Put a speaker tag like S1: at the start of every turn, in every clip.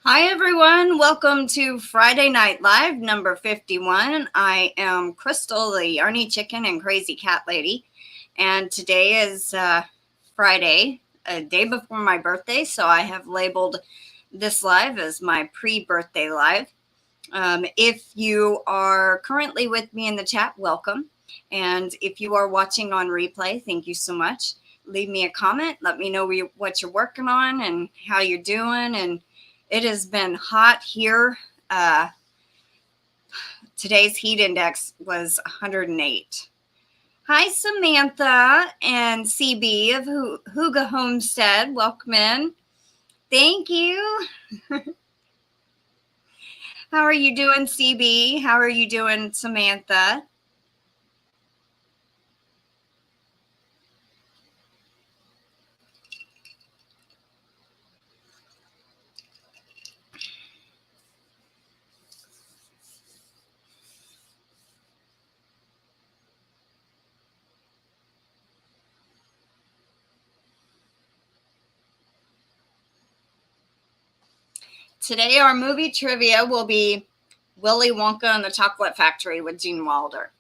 S1: Hi, everyone. Welcome to Friday Night Live number 51. I am Crystal, the Yarny Chicken and Crazy Cat Lady. And today is Friday, a day before my birthday. So I have labeled this live as my pre-birthday live. If you are currently with me in the chat, welcome. And if you are watching on replay, thank you so much. Leave me a comment. Let me know what you're working on and how you're doing. And it has been hot here. Today's heat index was 108. Hi, Samantha and CB of Hooga Homestead. Welcome in. Thank you. How are you doing, CB? How are you doing, Samantha? Today, our movie trivia will be Willy Wonka and the Chocolate Factory with Gene Wilder.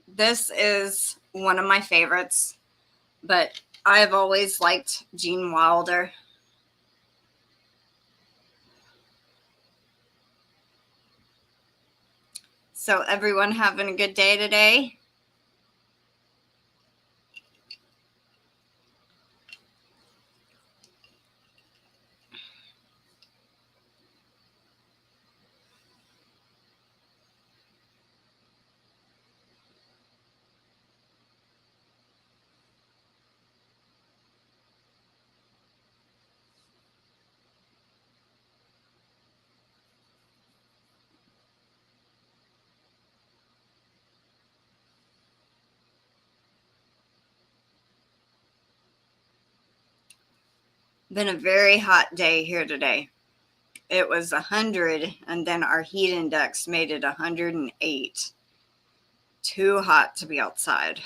S1: This is one of my favorites, but I've always liked Gene Wilder. So everyone having a good day today? Been a very hot day here today. It was 100, and then our heat index made it 108. Too hot to be outside.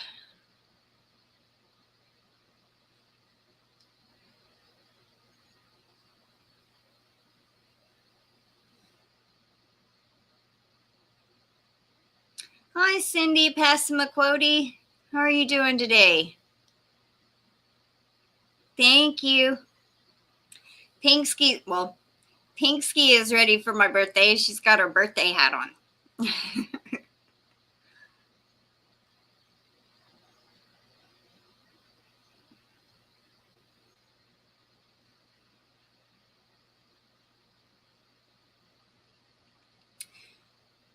S1: Hi, Cindy Passamaquoddy. How are you doing today? Thank you. Pinksky is ready for my birthday. She's got her birthday hat on.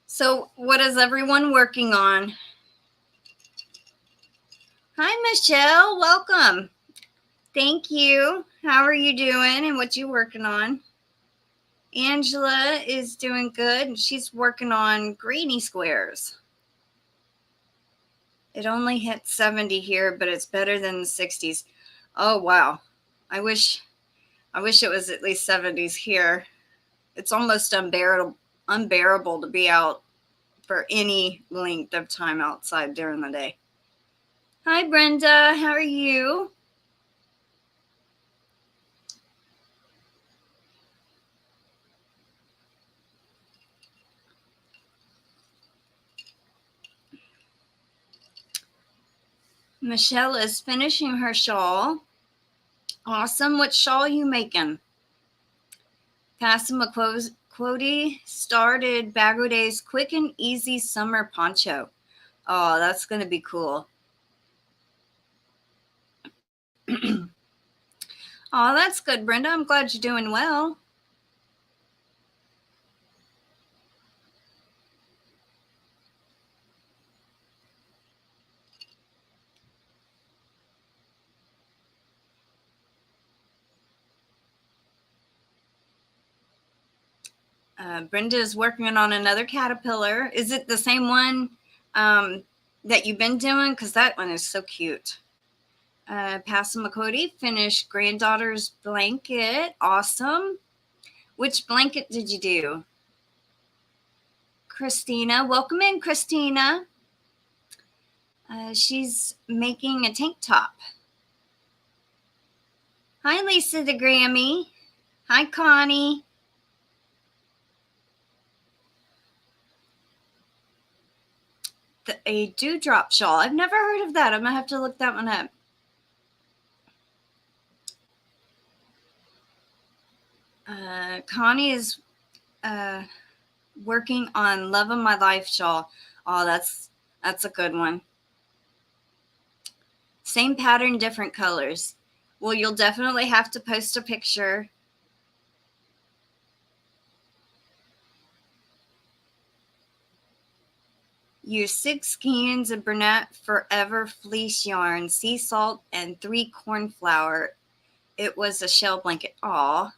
S1: So what is everyone working on? Hi, Michelle. Welcome. Thank you. How are you doing and what you working on? Angela is doing good. She's working on greeny squares. It only hit 70 here, but it's better than the 60s. Oh, wow. I wish it was at least 70s here. It's almost unbearable to be out for any length of time outside during the day. Hi, Brenda. How are you? Michelle is finishing her shawl. Awesome. What shawl are you making? Passamaquoddy started Bago Day's quick and easy summer poncho. Oh, that's going to be cool. Oh, that's good, Brenda. I'm glad you're doing well. Brenda is working on another caterpillar. Is it the same one that you've been doing? Because that one is so cute. Passamaquoddy finished granddaughter's blanket. Awesome. Which blanket did you do? Christina. Welcome in, Christina. She's making a tank top. Hi, Lisa the Grammy. Hi, Connie. A dewdrop shawl. I've never heard of that. I'm going to have to look that one up. Connie is working on Love of My Life shawl. Oh, that's a good one. Same pattern, different colors. Well, you'll definitely have to post a picture. Use 6 cans of Burnett Forever fleece yarn, sea salt, and 3 corn flour. It was a shell blanket. Aw.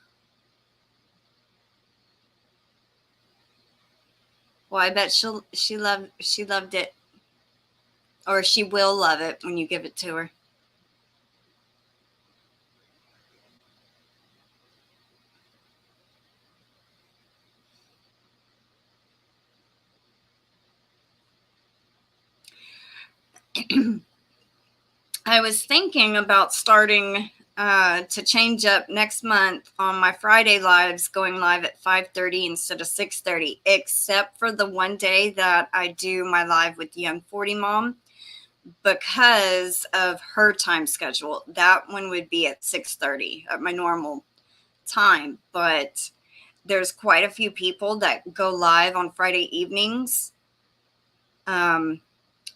S1: Well, I bet she loved it, or she will love it when you give it to her. I was thinking about starting to change up next month on my Friday lives, going live at 5:30 instead of 6:30, except for the one day that I do my live with Young 40 Mom because of her time schedule. That one would be at 6:30 at my normal time, but there's quite a few people that go live on Friday evenings.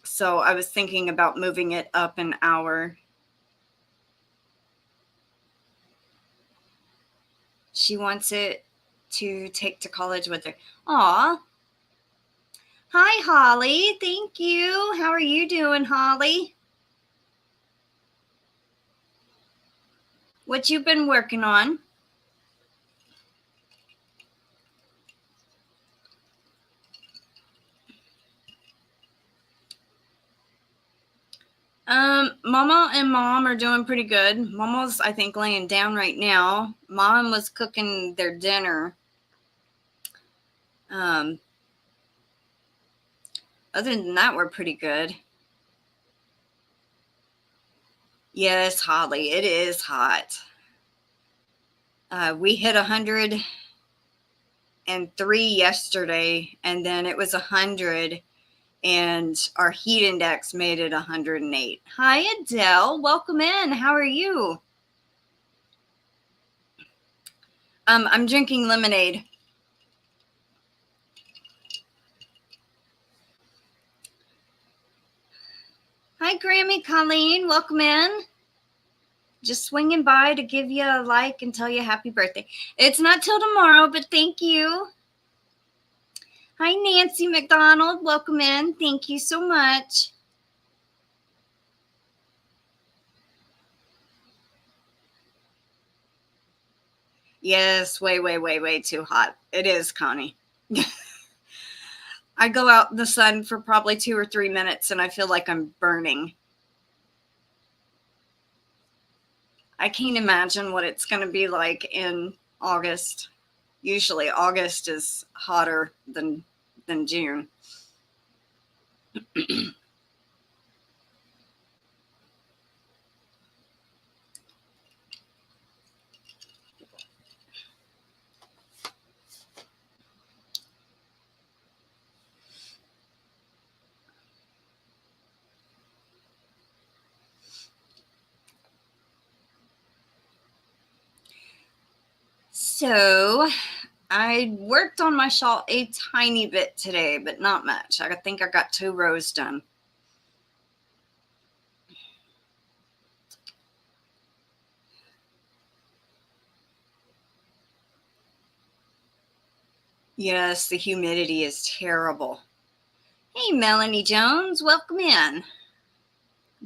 S1: So I was thinking about moving it up an hour. She wants it to take to college with her. Aw. Hi, Holly. Thank you. How are you doing, Holly? What you been working on? Mama and Mom are doing pretty good. Mama's, I think, laying down right now. Mom was cooking their dinner. Other than that, we're pretty good. Yes, Holly, it is hot. We hit 103 yesterday, and then it was 100, and our heat index made it 108. Hi, Adele. Welcome in. How are you? I'm drinking lemonade. Hi, Grammy Colleen. Welcome in. Just swinging by to give you a like and tell you happy birthday. It's not till tomorrow, but thank you. Hi, Nancy McDonald. Welcome in. Thank you so much. Yes, way too hot. It is, Connie. I go out in the sun for probably 2 or 3 minutes and I feel like I'm burning. I can't imagine what it's going to be like in August. Usually August is hotter than June. So I worked on my shawl a tiny bit today, but not much. I think I got 2 rows done. Yes, the humidity is terrible. Hey, Melanie Jones, welcome in.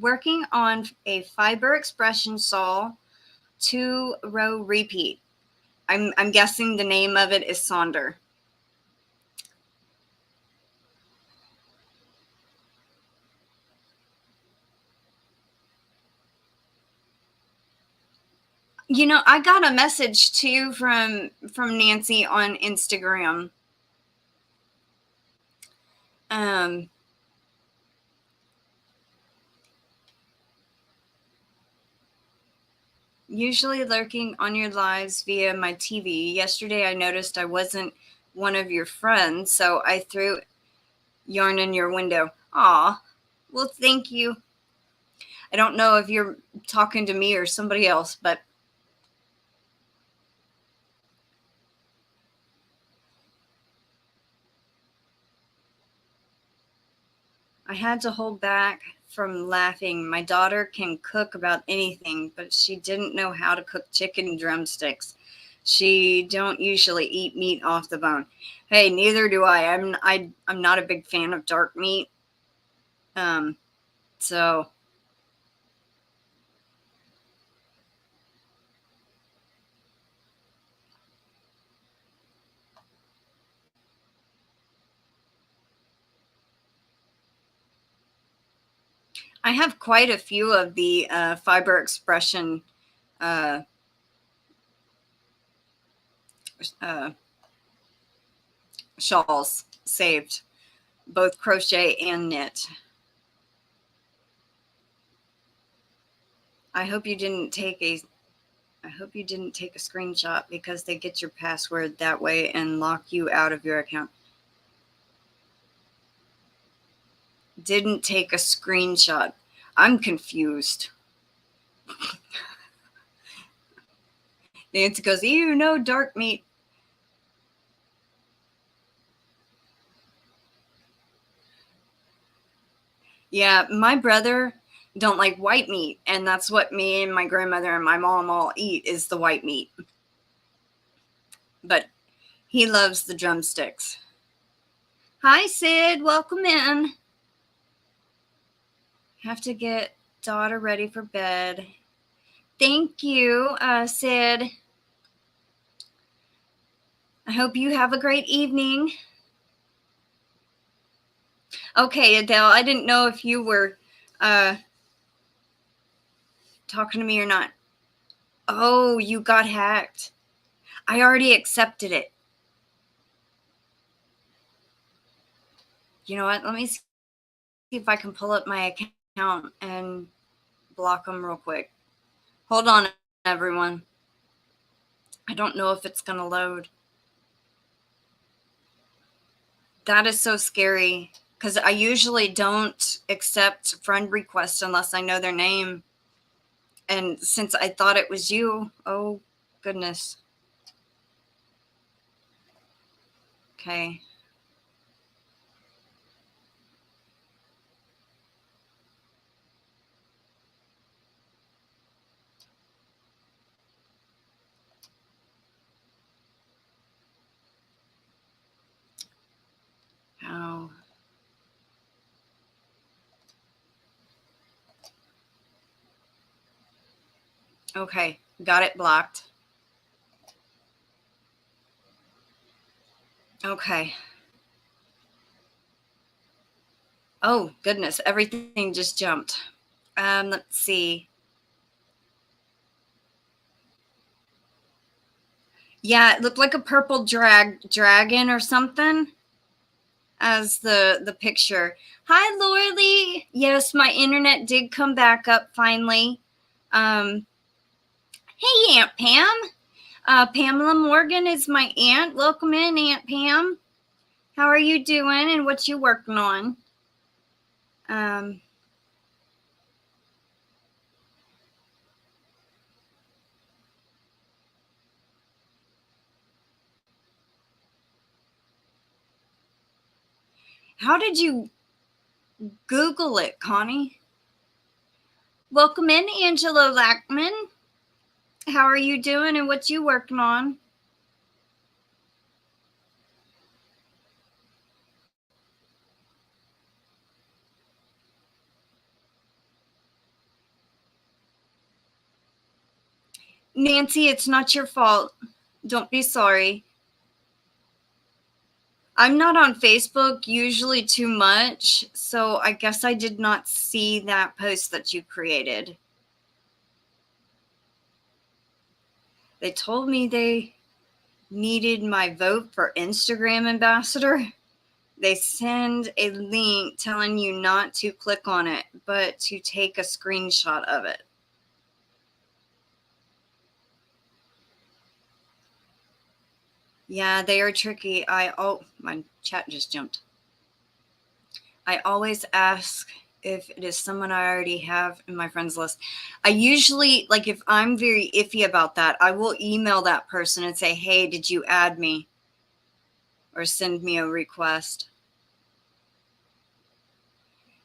S1: Working on a fiber expression saw 2-row repeat. I'm guessing the name of it is Sonder. You know, I got a message too from Nancy on Instagram. usually lurking on your lives via my TV. Yesterday I noticed I wasn't one of your friends, so I threw yarn in your window. Aw, well, thank you. I don't know if you're talking to me or somebody else, but I had to hold back from laughing. My daughter can cook about anything, but she didn't know how to cook chicken drumsticks. She don't usually eat meat off the bone. Hey, neither do I. I'm not a big fan of dark meat. So I have quite a few of the fiber expression uh, shawls saved, both crochet and knit. I hope you didn't take a screenshot because they get your password that way and lock you out of your account. Didn't take a screenshot. I'm confused. Nancy goes, ew, no dark meat. Yeah, my brother don't like white meat, and that's what me and my grandmother and my mom all eat is the white meat. But he loves the drumsticks. Hi, Sid. Welcome in. Have to get daughter ready for bed. Thank you, Sid. I hope you have a great evening. Okay, Adele, I didn't know if you were talking to me or not. Oh, you got hacked. I already accepted it. You know what? Let me see if I can pull up my account and block them real quick. Hold on, everyone. I don't know if it's going to load. That is so scary because I usually don't accept friend requests unless I know their name. And since I thought it was you, oh, goodness. Okay. Oh. Okay, got it blocked. Okay. Oh, goodness, everything just jumped. Let's see. Yeah, it looked like a purple dragon or something as the picture. Hi, Lorely. Yes, my internet did come back up finally. Hey, Aunt Pam. Pamela Morgan is my aunt. Welcome in, Aunt Pam. How are you doing and what you working on? How did you Google it, Connie? Welcome in, Angela Lackman. How are you doing and what you working on? Nancy, it's not your fault. Don't be sorry. I'm not on Facebook usually too much, so I guess I did not see that post that you created. They told me they needed my vote for Instagram ambassador. They send a link telling you not to click on it, but to take a screenshot of it. Yeah, they are tricky. Oh, my chat just jumped. I always ask if it is someone I already have in my friends list. I usually, like, if I'm very iffy about that, I will email that person and say, hey, did you add me? Or send me a request.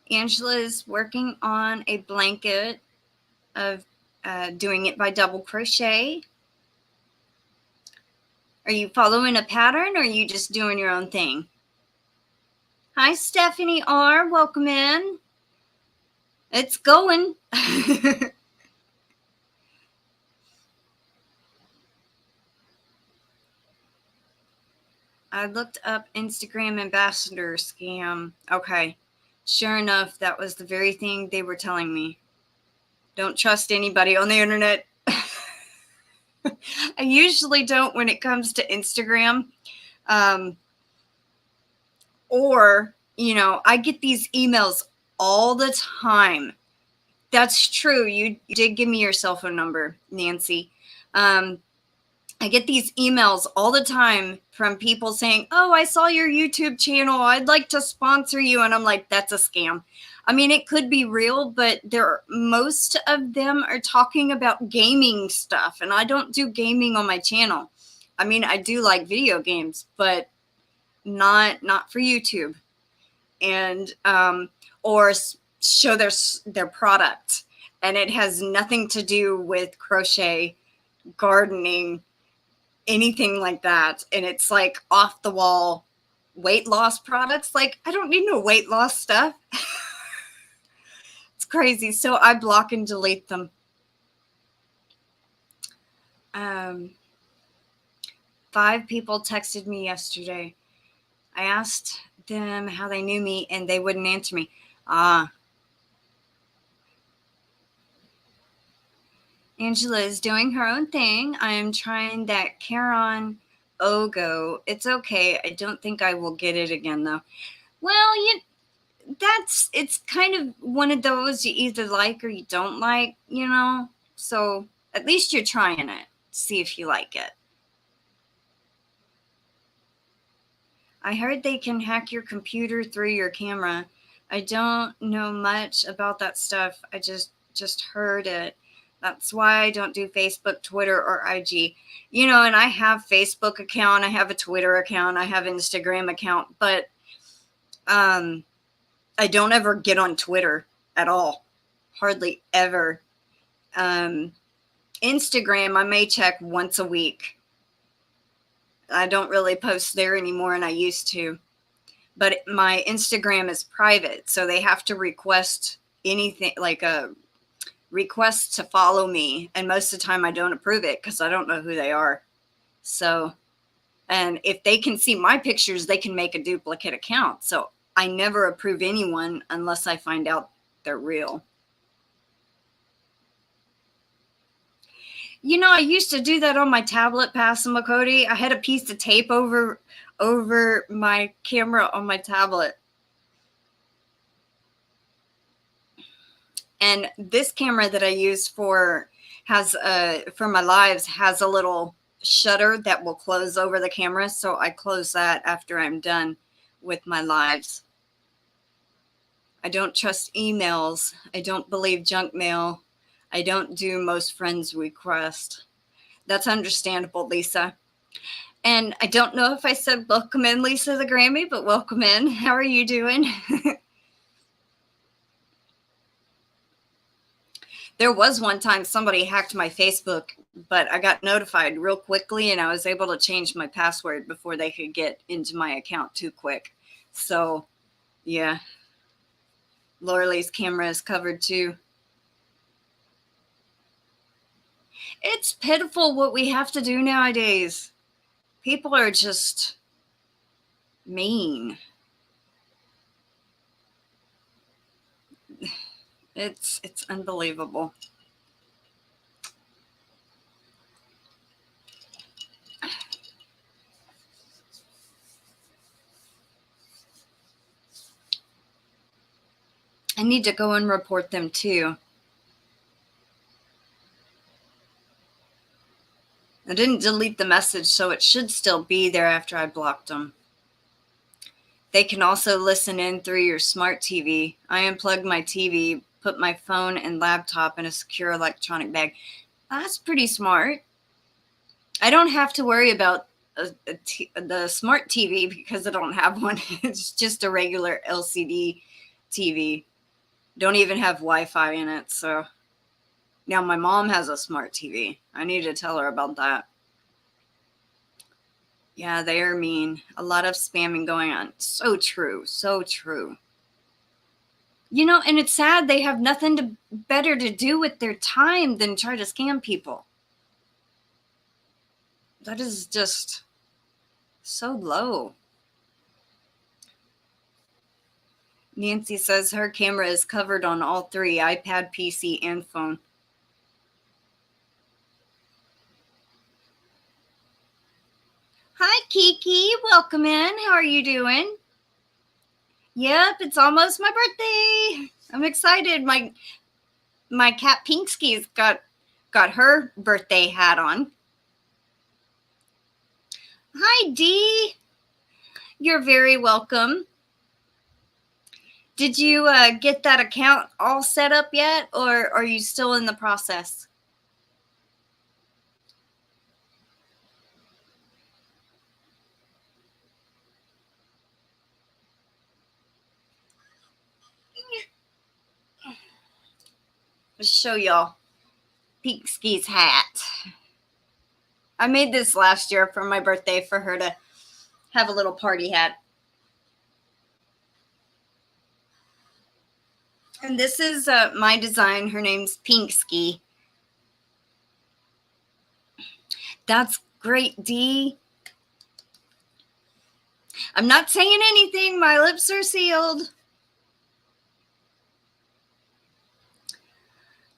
S1: Angela is working on a blanket of doing it by double crochet. Are you following a pattern, or are you just doing your own thing? Hi, Stephanie R. Welcome in. It's going. I looked up Instagram ambassador scam. Okay. Sure enough, that was the very thing they were telling me. Don't trust anybody on the internet. I usually don't when it comes to Instagram. Or, I get these emails all the time. That's true. You did give me your cell phone number, Nancy. I get these emails all the time from people saying, oh, I saw your YouTube channel. I'd like to sponsor you. And I'm like, that's a scam. I mean, it could be real, but most of them are talking about gaming stuff. And I don't do gaming on my channel. I mean, I do like video games, but not for YouTube. And or show their product. And it has nothing to do with crochet, gardening, anything like that. And it's like off the wall weight loss products. Like, I don't need no weight loss stuff. It's crazy. So I block and delete them. 5 people texted me yesterday. I asked them how they knew me and they wouldn't answer me. Angela is doing her own thing. I am trying that Caron Ogo. It's okay. I don't think I will get it again, though. Well, it's kind of one of those you either like or you don't like, So at least you're trying it. See if you like it. I heard they can hack your computer through your camera. I don't know much about that stuff. I just heard it. That's why I don't do Facebook, Twitter, or IG. And I have Facebook account, I have a Twitter account, I have Instagram account, but I don't ever get on Twitter at all. Hardly ever. Instagram, I may check once a week. I don't really post there anymore, and I used to. But my Instagram is private, so they have to request anything, like a request to follow me. And most of the time I don't approve it because I don't know who they are. So, and if they can see my pictures, they can make a duplicate account. So I never approve anyone unless I find out they're real. I used to do that on my tablet, Passamaquoddy. I had a piece of tape over my camera on my tablet. And this camera that I use for my lives has a little shutter that will close over the camera. So I close that after I'm done with my lives. I don't trust emails. I don't believe junk mail. I don't do most friends request. That's understandable, Lisa. And I don't know if I said welcome in, Lisa the Grammy, but welcome in. How are you doing? There was one time somebody hacked my Facebook, but I got notified real quickly and I was able to change my password before they could get into my account too quick. So, yeah. Laurel's camera is covered too. It's pitiful what we have to do nowadays. People are just mean. It's unbelievable. I need to go and report them too. I didn't delete the message, so it should still be there after I blocked them. They can also listen in through your smart TV. I unplugged my TV, put my phone and laptop in a secure electronic bag. That's pretty smart. I don't have to worry about the smart TV because I don't have one. It's just a regular LCD TV. Don't even have Wi-Fi in it. So now my mom has a smart TV. I need to tell her about that. Yeah, they are mean. A lot of spamming going on. So true. So true. You know, and it's sad they have nothing better to do with their time than try to scam people. That is just so low. Nancy says her camera is covered on all three, iPad, PC, and phone. Hi, Kiki. Welcome in. How are you doing? Yep, it's almost my birthday. I'm excited. My cat Pinksky's got her birthday hat on. Hi, Dee. You're very welcome. Did you get that account all set up yet, or are you still in the process? Let's show y'all Pinksky's hat. I made this last year for my birthday for her to have a little party hat. And this is my design. Her name's Pinksky. That's great, Dee. I'm not saying anything. My lips are sealed.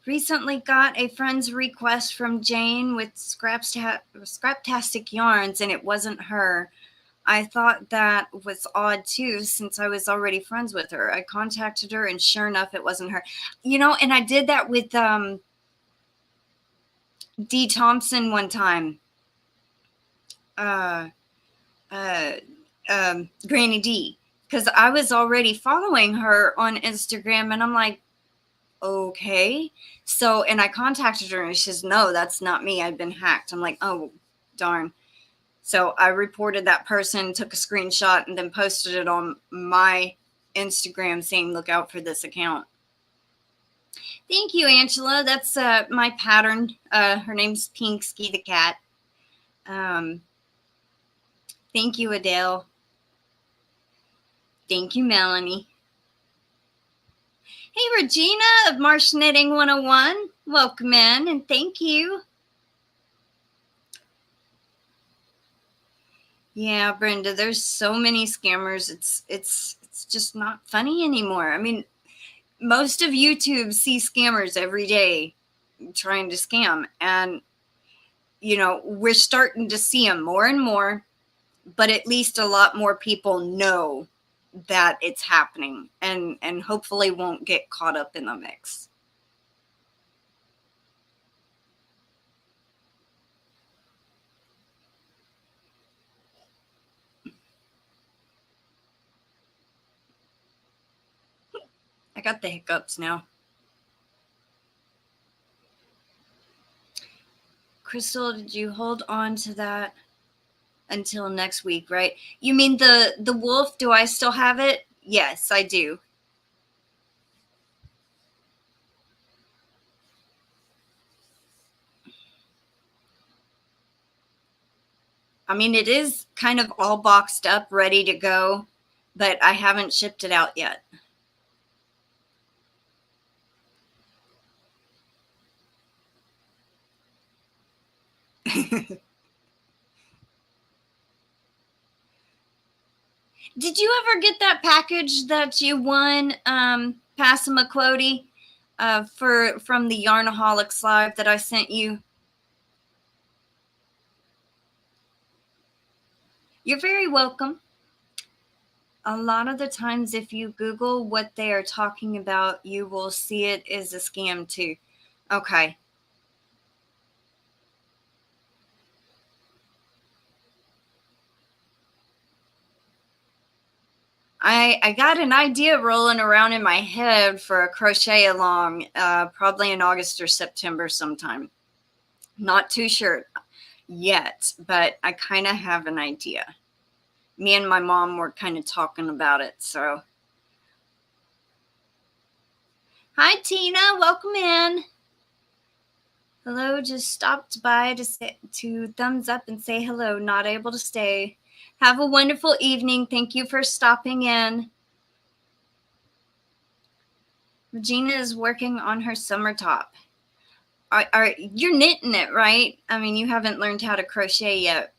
S1: Recently got a friend's request from Jane with Scraptastic yarns, and it wasn't her. I thought that was odd too, since I was already friends with her. I contacted her, and sure enough, it wasn't her. You know, and I did that with Dee Thompson one time. Granny D, because I was already following her on Instagram, and I'm like, okay. So, and I contacted her, and she says, no, that's not me. I've been hacked. I'm like, oh, darn. So I reported that person, took a screenshot, and then posted it on my Instagram saying, look out for this account. Thank you, Angela. That's my pattern. Her name's Pinksky the cat. Thank you, Adele. Thank you, Melanie. Hey, Regina of Marsh Knitting 101. Welcome in, and thank you. Yeah, Brenda, there's so many scammers. It's just not funny anymore. I mean, most of YouTube sees scammers every day trying to scam, and you know, we're starting to see them more and more, but at least a lot more people know that it's happening, and hopefully won't get caught up in the mix. I got the hiccups now. Crystal, did you hold on to that until next week, right? You mean the wolf? Do I still have it? Yes, I do. I mean, it is kind of all boxed up, ready to go, but I haven't shipped it out yet. Did you ever get that package that you won, Passamaquoddy, from the Yarnaholics Live that I sent you? You're very welcome. A lot of the times, if you Google what they are talking about, you will see it is a scam too. Okay. I got an idea rolling around in my head for a crochet along, probably in August or September sometime. Not too sure yet, but I kind of have an idea. Me and my mom were kind of talking about it, so. Hi, Tina. Welcome in. Hello, just stopped by to thumbs up and say hello. Not able to stay. Have a wonderful evening. Thank you for stopping in. Gina is working on her summer top. You're knitting it, right? I mean, you haven't learned how to crochet yet.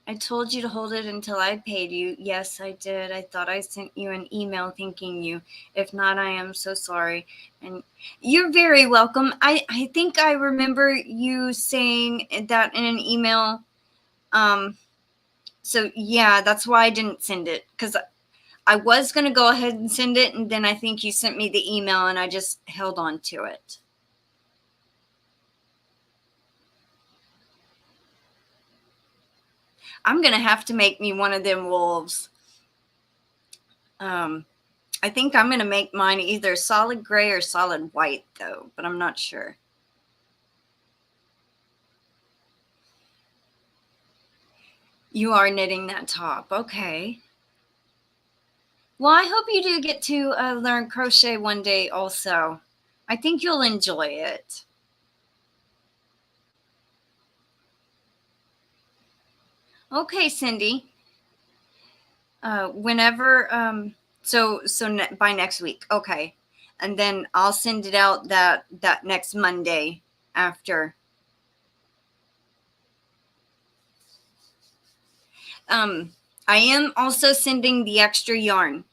S1: I told you to hold it until I paid you. Yes, I did. I thought I sent you an email thanking you. If not, I am so sorry. And you're very welcome. I think I remember you saying that in an email. So yeah, that's why I didn't send it, because I was going to go ahead and send it, and then I think you sent me the email and I just held on to it. I'm going to have to make me one of them wolves. I think I'm going to make mine either solid gray or solid white, though, but I'm not sure. You are knitting that top. Okay. Well, I hope you do get to learn crochet one day also. I think you'll enjoy it. Okay, Cindy. Whenever, so by next week. Okay. And then I'll send it out that next Monday after. I am also sending the extra yarn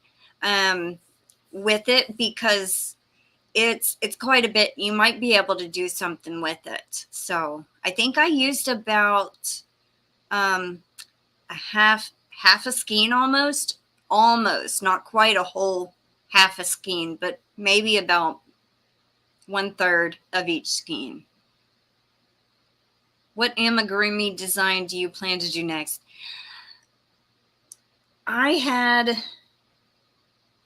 S1: with it, because it's quite a bit. You might be able to do something with it. So I think I used about a half a skein, almost, not quite a whole half a skein, but maybe about 1/3 of each skein. What amigurumi design do you plan to do next? I had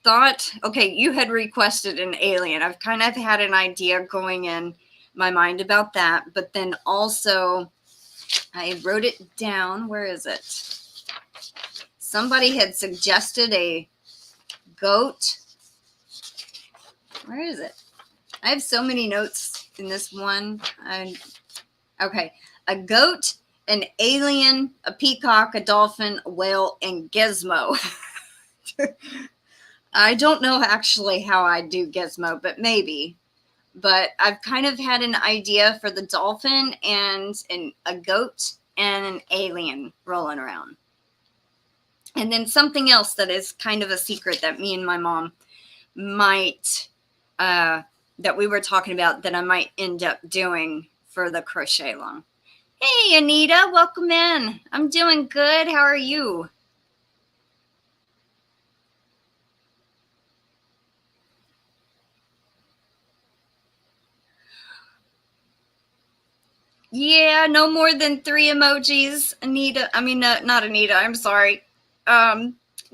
S1: thought, okay, you had requested an alien. I've kind of had an idea going in my mind about that, but then also I wrote it down. Where is it? Somebody had suggested a goat. Where is it? I have so many notes in this one. Okay, a goat, an alien, a peacock, a dolphin, a whale, and Gizmo. I don't know actually how I do Gizmo, but maybe. But I've kind of had an idea for the dolphin and a goat and an alien rolling around. And then something else that is kind of a secret that me and my mom might, that we were talking about, that I might end up doing for the crochet along. Hey, Anita, welcome in. I'm doing good. How are you? Yeah, no more than 3 emojis. Anita, I mean, not Anita, I'm sorry.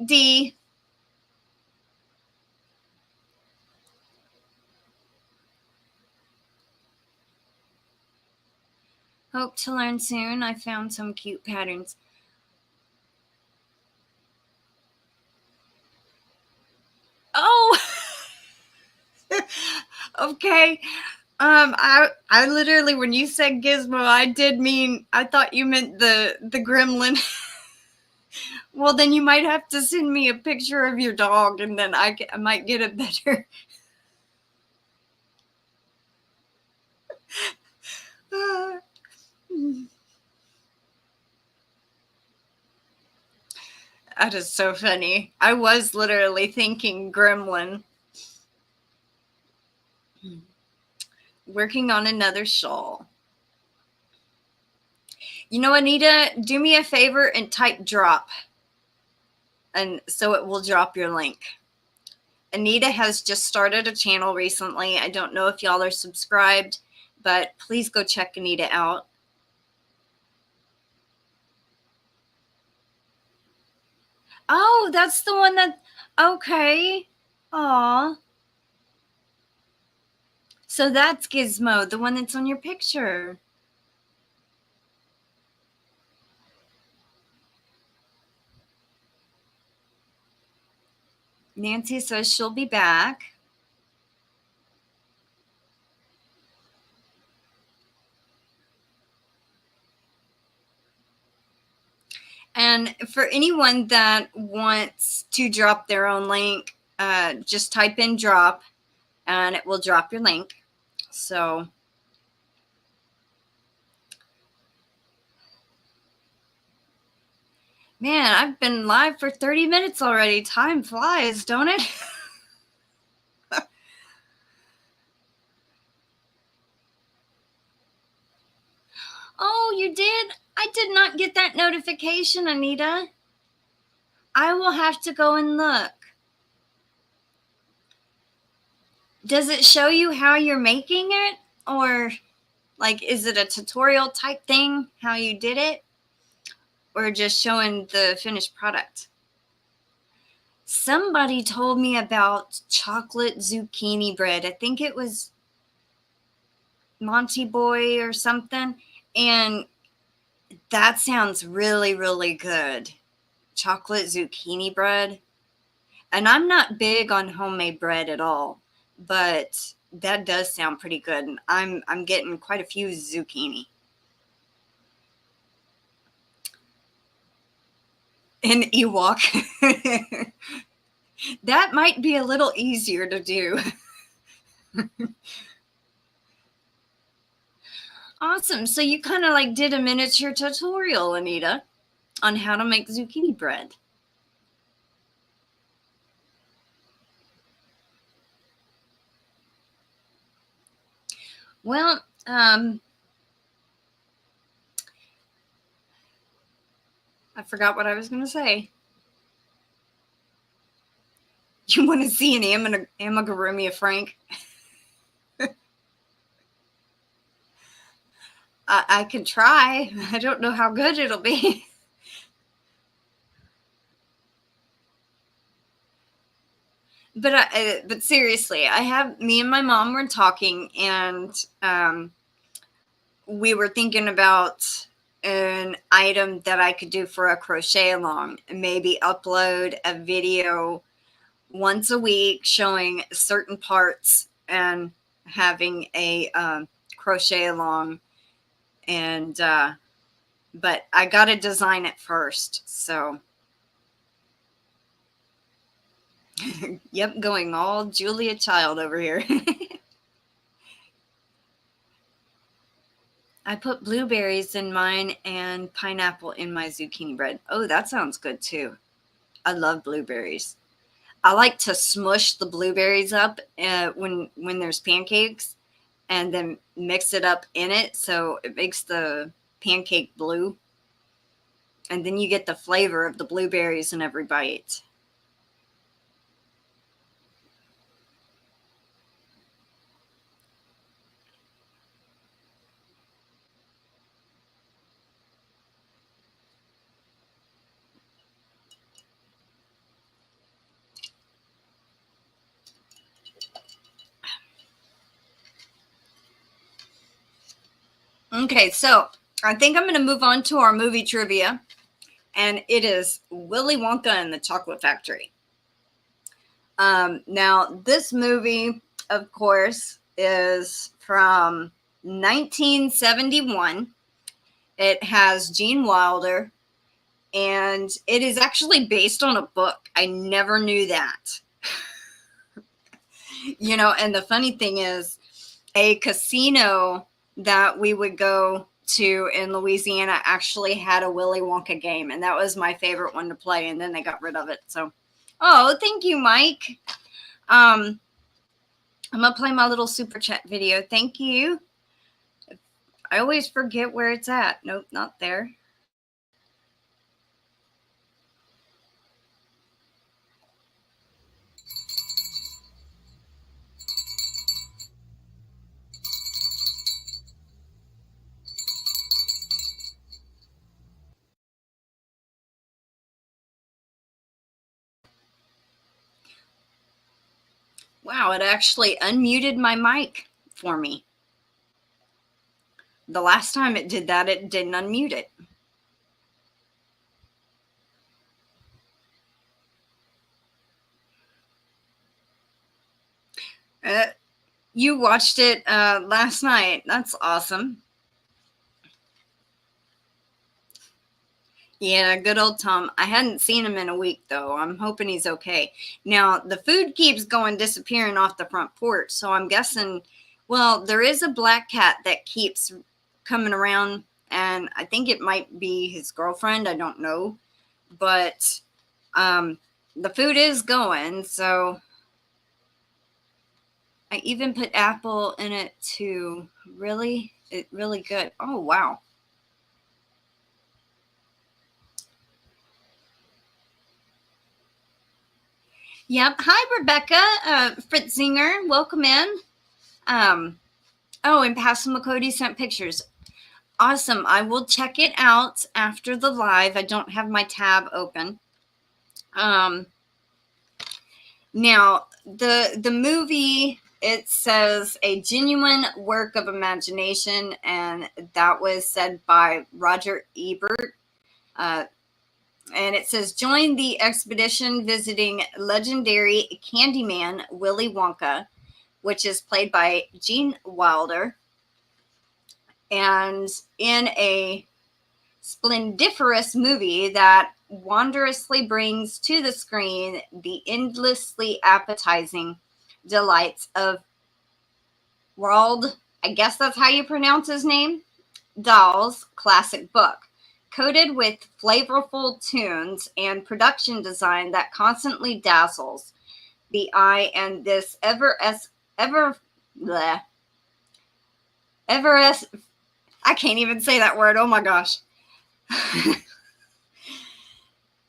S1: D. Hope to learn soon. I found some cute patterns. Oh, okay. I literally, when you said Gizmo, I thought you meant the gremlin. Well, then you might have to send me a picture of your dog, and then I might get it better. That is so funny. I was literally thinking gremlin. Working on another shawl. You know, Anita, do me a favor and type drop, and so it will drop your link. Anita has just started a channel recently. I don't know if y'all are subscribed, but please go check Anita out. Oh, that's the one that, okay. Aw. So that's Gizmo, the one that's on your picture. Nancy says she'll be back. And for anyone that wants to drop their own link, just type in drop and it will drop your link. So, man, I've been live for 30 minutes already. Time flies, don't it? Oh, you did? I did not get that notification, Anita. I will have to go and look. Does it show you how you're making it? Or, like, is it a tutorial type thing, how you did it? Or just showing the finished product? Somebody told me about chocolate zucchini bread. I think it was Monty Boy or something. And that sounds really, really good. Chocolate zucchini bread. And I'm not big on homemade bread at all, but that does sound pretty good. And I'm getting quite a few zucchini. An Ewok. That might be a little easier to do. Awesome. So you kind of like did a miniature tutorial, Anita, on how to make zucchini bread. Well, I forgot what I was going to say. You want to see an amigurumi of Frank? I can try. I don't know how good it'll be. But seriously, me and my mom were talking, and we were thinking about an item that I could do for a crochet along, and maybe upload a video once a week showing certain parts and having a crochet along. And but I got to design it first. So yep, going all Julia Child over here. I put blueberries in mine and pineapple in my zucchini bread. Oh, that sounds good too. I love blueberries. I like to smush the blueberries up when there's pancakes, and then mix it up in it so it makes the pancake blue. And then you get the flavor of the blueberries in every bite. Okay, so I think I'm going to move on to our movie trivia, and it is Willy Wonka and the Chocolate Factory. Now, this movie, of course, is from 1971. It has Gene Wilder, and it is actually based on a book. I never knew that. You know, and the funny thing is, a casino that we would go to in Louisiana actually had a Willy Wonka game, and that was my favorite one to play, and then they got rid of it. So, oh, thank you, Mike. I'm gonna play my little super chat video. Thank you. I always forget where it's at. Nope, not there. Wow, it actually unmuted my mic for me. The last time it did that, it didn't unmute it. You watched it last night. That's awesome. Yeah, good old Tom. I hadn't seen him in a week, though. I'm hoping he's okay. Now, the food keeps disappearing off the front porch, so I'm guessing, well, there is a black cat that keeps coming around, and I think it might be his girlfriend. I don't know. But the food is going, so I even put apple in it, too. Really? It's really good. Oh, wow. Yep. Hi, Rebecca Fritzinger. Welcome in. Oh, and Pastor McCody sent pictures. Awesome. I will check it out after the live. I don't have my tab open. Now, the movie, it says a genuine work of imagination, and that was said by Roger Ebert. And it says, join the expedition visiting legendary Candyman Willy Wonka, which is played by Gene Wilder. And in a splendiferous movie that wondrously brings to the screen the endlessly appetizing delights of Roald, I guess that's how you pronounce his name, Dahl's classic book, coated with flavorful tunes and production design that constantly dazzles the eye, and this I can't even say that word. Oh my gosh.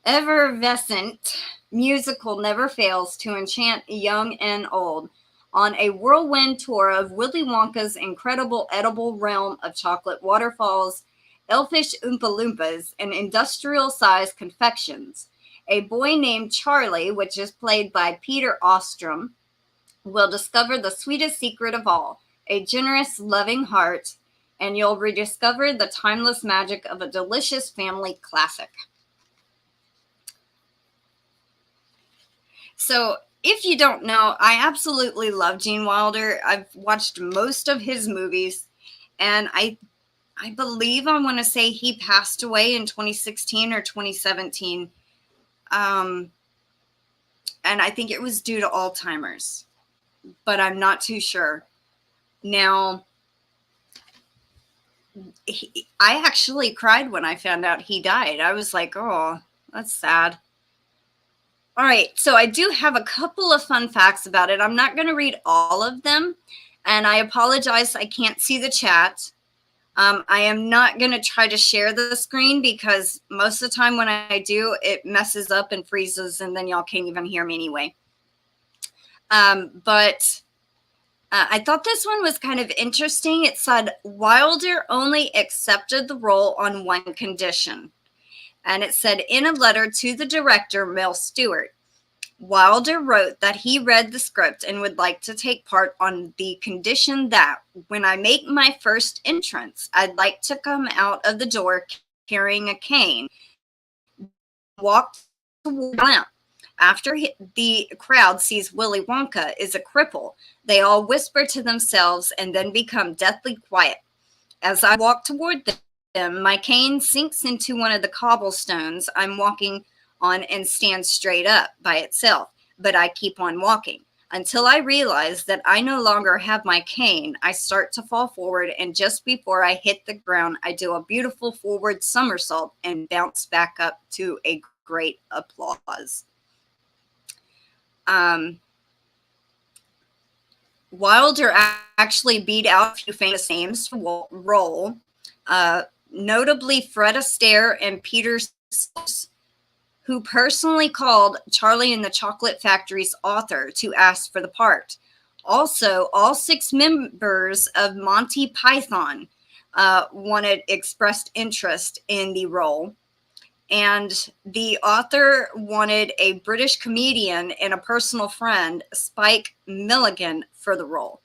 S1: Effervescent musical never fails to enchant young and old. On a whirlwind tour of Willy Wonka's incredible edible realm of chocolate waterfalls, elfish Oompa Loompas, and industrial-sized confections, a boy named Charlie, which is played by Peter Ostrom, will discover the sweetest secret of all, a generous, loving heart, and you'll rediscover the timeless magic of a delicious family classic. So, if you don't know, I absolutely love Gene Wilder. I've watched most of his movies, and I believe I want to say he passed away in 2016 or 2017. And I think it was due to Alzheimer's, but I'm not too sure. Now, I actually cried when I found out he died. I was like, oh, that's sad. All right, so I do have a couple of fun facts about it. I'm not going to read all of them, and I apologize I can't see the chat. I am not going to try to share the screen because most of the time when I do, it messes up and freezes, and then y'all can't even hear me anyway. But I thought this one was kind of interesting. It said Wilder only accepted the role on one condition. And it said in a letter to the director, Mel Stewart, Wilder wrote that he read the script and would like to take part on the condition that when I make my first entrance, I'd like to come out of the door carrying a cane, walk toward the lamp. After the crowd sees Willy Wonka is a cripple, they all whisper to themselves and then become deathly quiet. As I walk toward them, my cane sinks into one of the cobblestones I'm walking on and stands straight up by itself, but I keep on walking. Until I realize that I no longer have my cane, I start to fall forward, and just before I hit the ground, I do a beautiful forward somersault and bounce back up to a great applause. Wilder actually beat out a few famous names for role, notably Fred Astaire and Peter Sellers, who personally called Charlie and the Chocolate Factory's author to ask for the part. Also, all 6 members of Monty Python expressed interest in the role. And the author wanted a British comedian and a personal friend, Spike Milligan, for the role.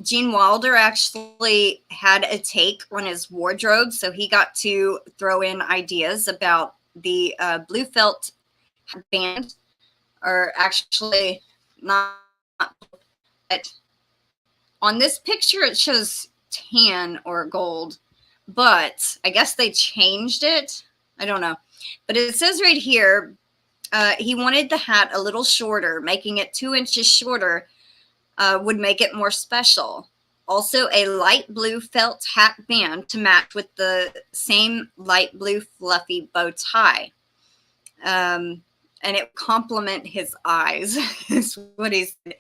S1: Gene Wilder actually had a take on his wardrobe, so he got to throw in ideas about the blue felt band, or actually not, but on this picture it shows tan or gold, but I guess they changed it. I don't know. But it says right here, he wanted the hat a little shorter, making it 2 inches shorter would make it more special. Also, a light blue felt hat band to match with the same light blue fluffy bow tie. And it would complement his eyes, is what he said.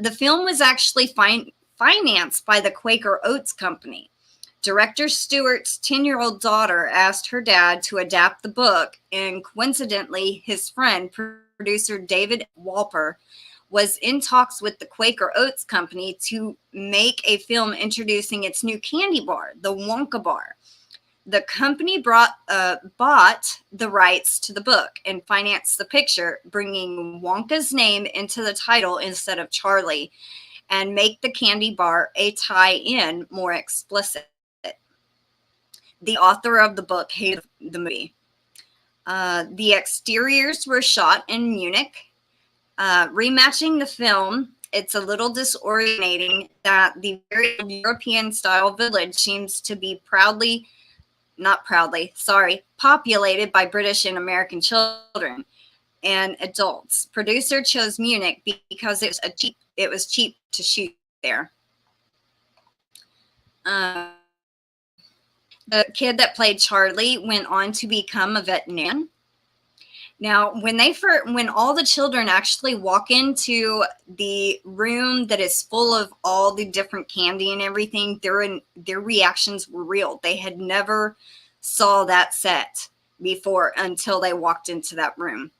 S1: The film was actually financed by the Quaker Oats Company. Director Stewart's 10-year-old daughter asked her dad to adapt the book, and coincidentally, his friend, producer David Walper, was in talks with the Quaker Oats Company to make a film introducing its new candy bar, the Wonka Bar. The company bought the rights to the book and financed the picture, bringing Wonka's name into the title instead of Charlie, and make the candy bar a tie-in more explicit. The author of the book hated the movie. The exteriors were shot in Munich. Rematching the film, it's a little disorientating that the very European-style village seems to be populated by British and American children and adults. Producer chose Munich because it was cheap to shoot there. The kid that played Charlie went on to become a veterinarian. Now, when all the children actually walk into the room that is full of all the different candy and everything, their reactions were real. They had never saw that set before until they walked into that room.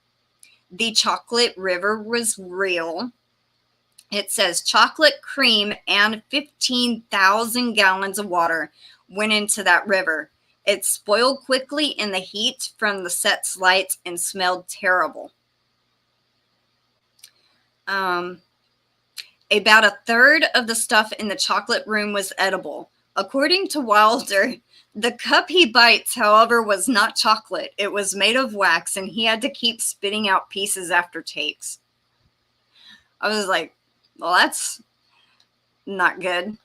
S1: The chocolate river was real. It says chocolate cream and 15,000 gallons of water went into that river. It spoiled quickly in the heat from the set's lights and smelled terrible. About a third of the stuff in the chocolate room was edible. According to Wilder, the cup he bites, however, was not chocolate. It was made of wax, and he had to keep spitting out pieces after takes. I was like, well, that's not good.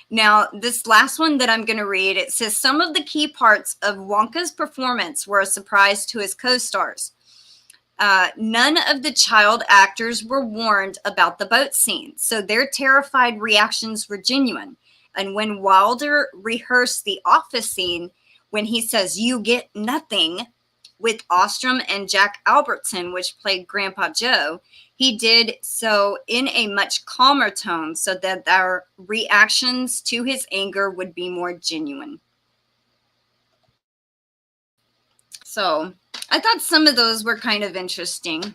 S1: Now, this last one that I'm going to read, it says, some of the key parts of Wonka's performance were a surprise to his co-stars. None of the child actors were warned about the boat scene, so their terrified reactions were genuine. And when Wilder rehearsed the office scene, when he says, you get nothing, with Ostrom and Jack Albertson, which played Grandpa Joe, he did so in a much calmer tone so that our reactions to his anger would be more genuine. So I thought some of those were kind of interesting.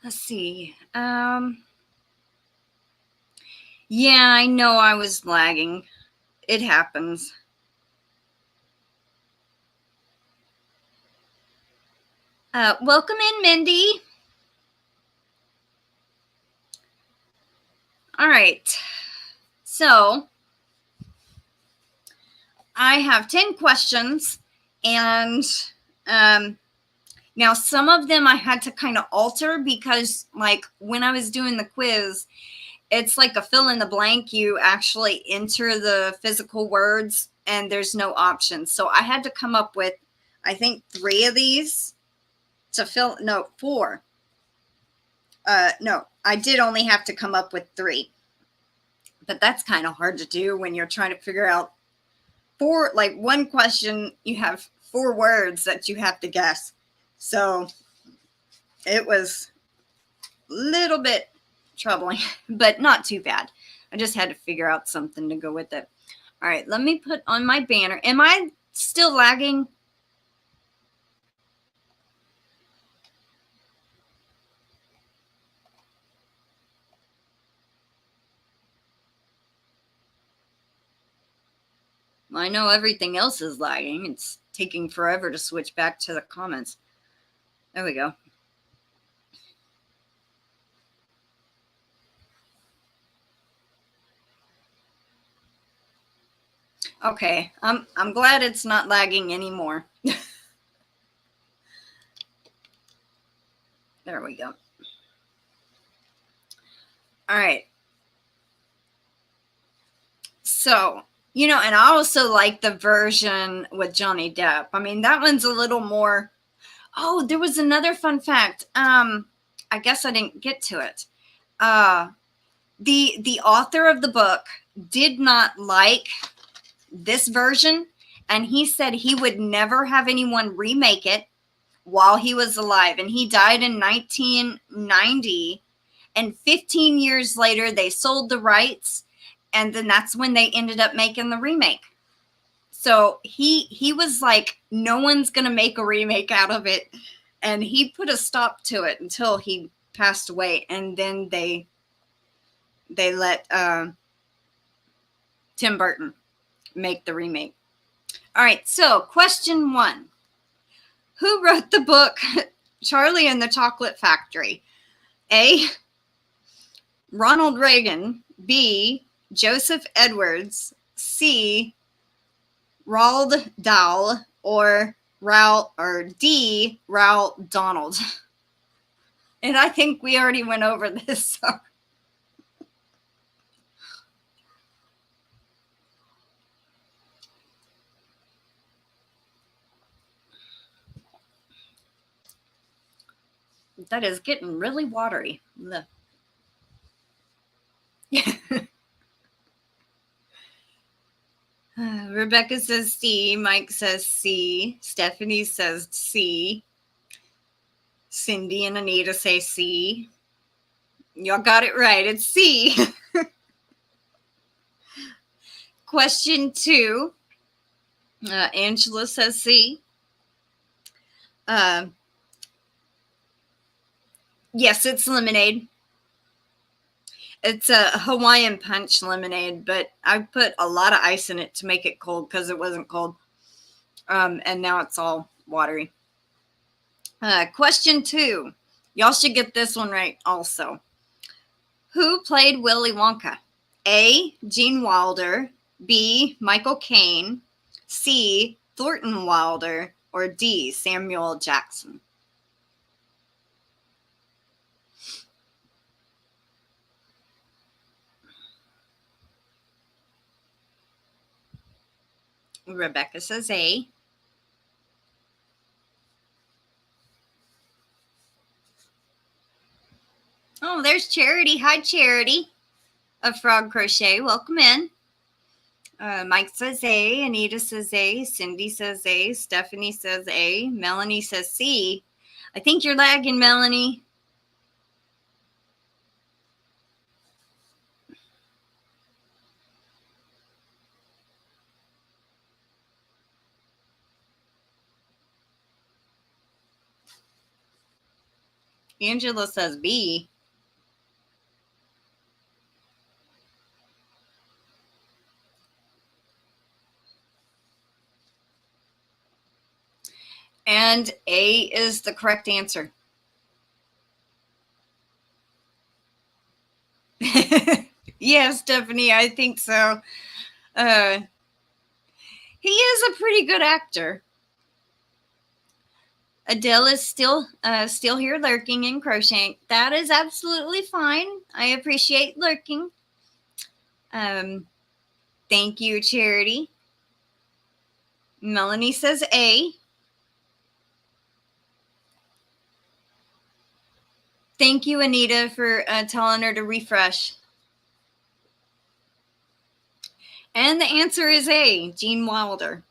S1: Let's see. Yeah, I know I was lagging. It happens. Welcome in, Mindy. All right. So I have 10 questions, and now some of them I had to kind of alter because, like, when I was doing the quiz, it's like a fill in the blank. You actually enter the physical words and there's no options. So I had to come up with, I think, 3 of these to four. No, I did only have to come up with 3. But that's kind of hard to do when you're trying to figure out 4, like one question, you have 4 words that you have to guess. So it was a little bit troubling, but not too bad. I just had to figure out something to go with it. All right, let me put on my banner. Am I still lagging? I know everything else is lagging. It's taking forever to switch back to the comments. There we go. Okay, I'm glad it's not lagging anymore. There we go. All right. So, you know, and I also like the version with Johnny Depp. I mean, that one's a little more. Oh, there was another fun fact. I guess I didn't get to it. The author of the book did not like this version, and he said he would never have anyone remake it while he was alive. And he died in 1990, and 15 years later they sold the rights, and then that's when they ended up making the remake. So he was like, no one's gonna make a remake out of it, and he put a stop to it until he passed away. And then they let Tim Burton make the remake. All right, so question 1. Who wrote the book Charlie and the Chocolate Factory? A, Ronald Reagan. B, Joseph Edwards. C, Roald Dahl. Or D, Roald Donald. And I think we already went over this. So. That is getting really watery. Rebecca says C. Mike says C. Stephanie says C. Cindy and Anita say C. Y'all got it right. It's C. Question 2. Angela says C. Yes, it's lemonade. It's a Hawaiian punch lemonade, but I put a lot of ice in it to make it cold because it wasn't cold. And now it's all watery. Question 2. Y'all should get this one right also. Who played Willy Wonka? A, Gene Wilder. B, Michael Caine. C, Thornton Wilder. Or D, Samuel Jackson. Rebecca says A. Oh, there's Charity. Hi, Charity of Frog Crochet. Welcome in. Mike says A. Anita says A. Cindy says A. Stephanie says A. Melanie says C. I think you're lagging, Melanie. Angela says B. And A is the correct answer. Yes, Stephanie, I think so. He is a pretty good actor. Adele is still here lurking and crocheting. That is absolutely fine. I appreciate lurking. Thank you, Charity. Melanie says A. Thank you, Anita, for telling her to refresh. And the answer is A, Gene Wilder.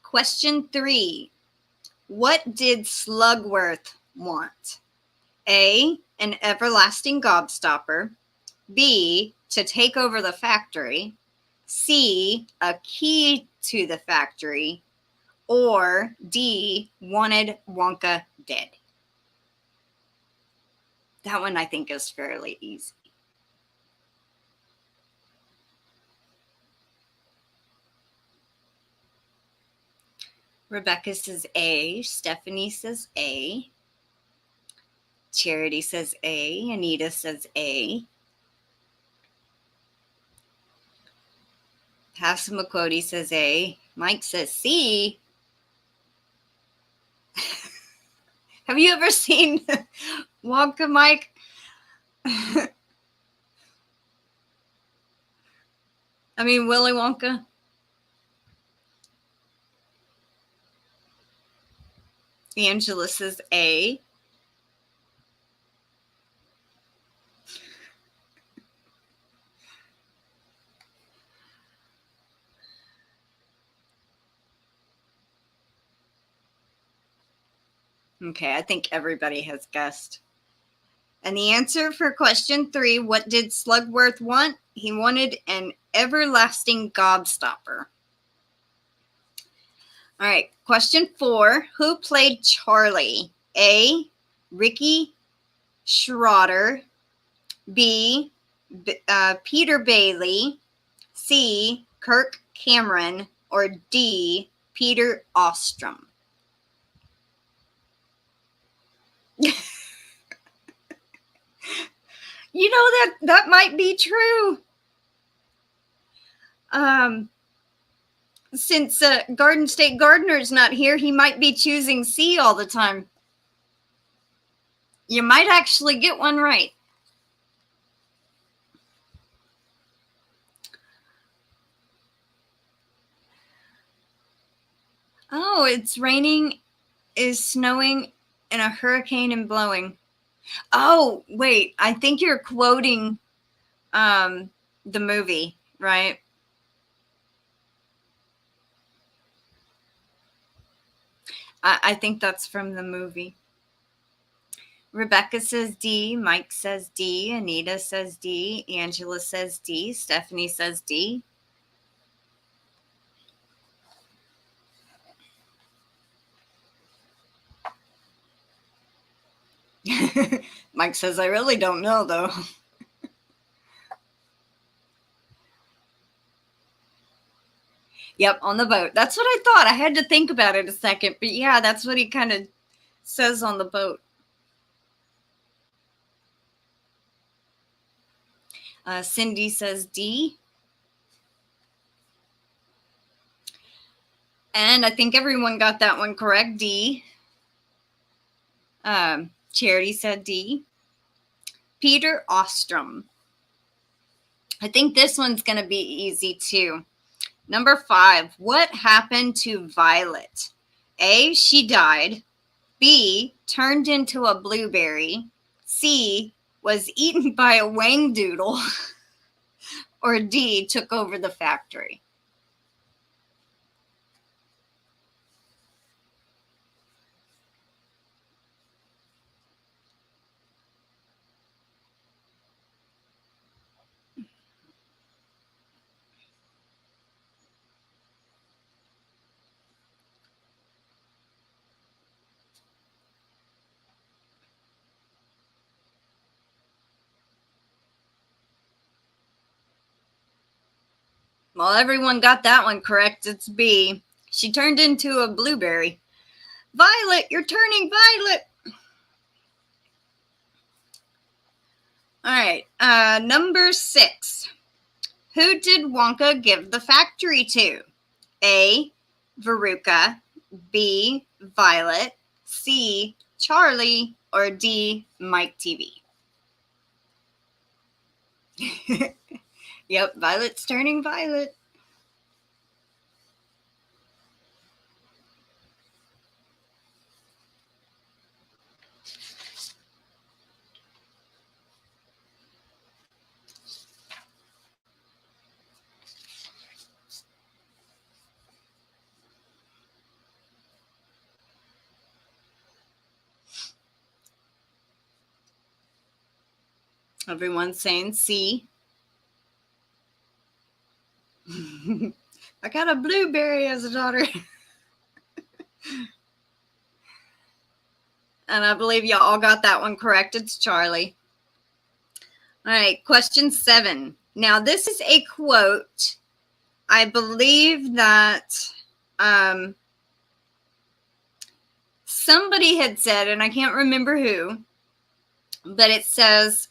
S1: Question 3. What did Slugworth want? A, an everlasting gobstopper. B, to take over the factory. C, a key to the factory. Or D, wanted Wonka dead. That one I think is fairly easy. Rebecca says A. Stephanie says A. Charity says A. Anita says A. Passamaquoddy says A. Mike says C. Have you ever seen Wonka, Mike? I mean, Willy Wonka. Angela says A. Okay, I think everybody has guessed. And the answer for question 3, what did Slugworth want? He wanted an everlasting gobstopper. All right, question 4, who played Charlie? A, Ricky Schroeder, B, Peter Bailey, C, Kirk Cameron, or D, Peter Ostrom? You know, that might be true. Since Garden State Gardener's not here, he might be choosing C all the time. You might actually get one right. Oh, it's raining, is snowing, and a hurricane and blowing. Oh, wait, I think you're quoting the movie, right? I think that's from the movie. Rebecca says D. Mike says D. Anita says D. Angela says D. Stephanie says D. Mike says, I really don't know, though. Yep, on the boat. That's what I thought. I had to think about it a second. But yeah, that's what he kind of says on the boat. Cindy says D. And I think everyone got that one correct, D. Charity said D. Peter Ostrom. I think this one's going to be easy too. Number 5, what happened to Violet? A, she died. B, turned into a blueberry. C, was eaten by a wangdoodle. Or D, took over the factory. Well, everyone got that one correct. It's B. She turned into a blueberry. Violet, you're turning violet. All right. Number 6. Who did Wonka give the factory to? A, Veruca. B, Violet. C, Charlie. Or D, Mike TV. Yep, Violet's turning violet. Everyone's saying C. I got a blueberry as a daughter. And I believe you all got that one correct. It's Charlie. All right, question 7. Now, this is a quote. I believe that somebody had said, and I can't remember who, but it says,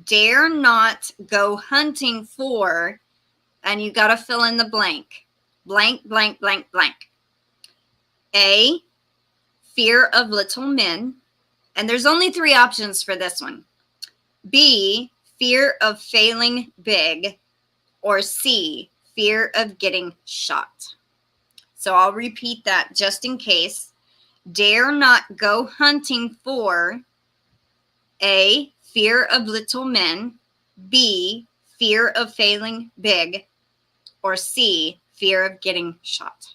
S1: dare not go hunting for, and you got to fill in the blank, blank, blank, blank, blank. A, fear of little men. And there's only 3 options for this one. B, fear of failing big. Or C, fear of getting shot. So I'll repeat that just in case. Dare not go hunting for A, fear of little men. B, fear of failing big. Or C, fear of getting shot.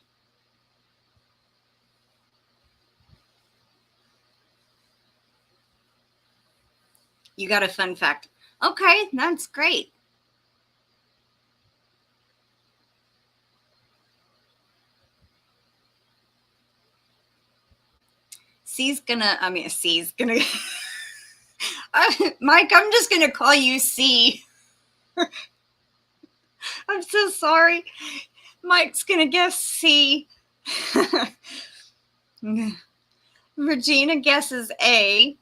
S1: You got a fun fact. Okay, that's great. C's gonna, Mike, I'm just gonna call you C. I'm so sorry. Mike's gonna guess C. Regina guesses A.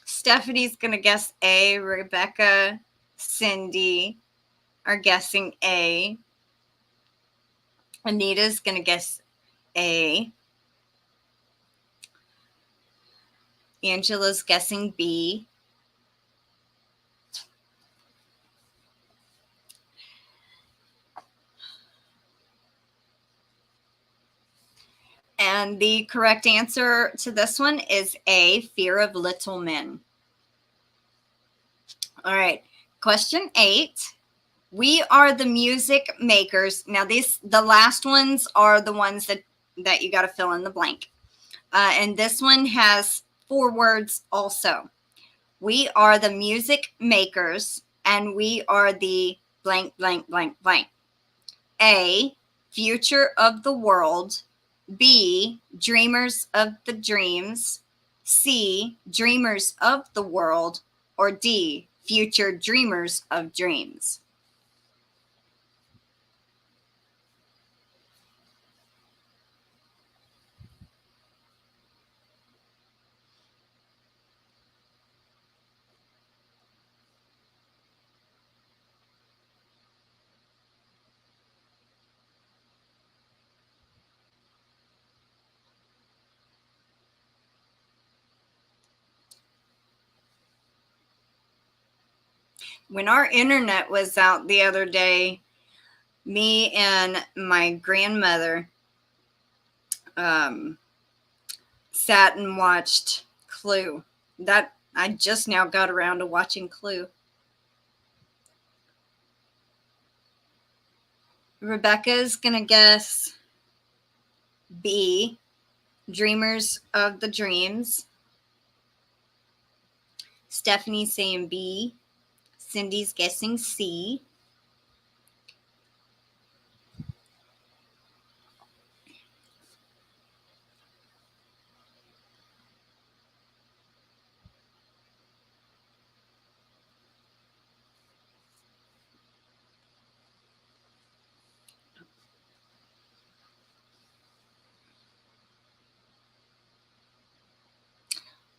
S1: Stephanie's gonna guess A. Rebecca, Cindy are guessing A. Anita's gonna guess A. Angela's guessing B. And the correct answer to this one is A, fear of little men. All right, question 8. We are the music makers. Now, the last ones are the ones that you got to fill in the blank. And this one has 4 words also. We are the music makers, and we are the blank, blank, blank, blank. A, future of the world. B, dreamers of the dreams. C, dreamers of the world. Or D, future dreamers of dreams. When our internet was out the other day, me and my grandmother sat and watched Clue. That I just now got around to watching Clue. Rebecca's gonna guess B, dreamers of the dreams. Stephanie's saying B. Cindy's guessing C.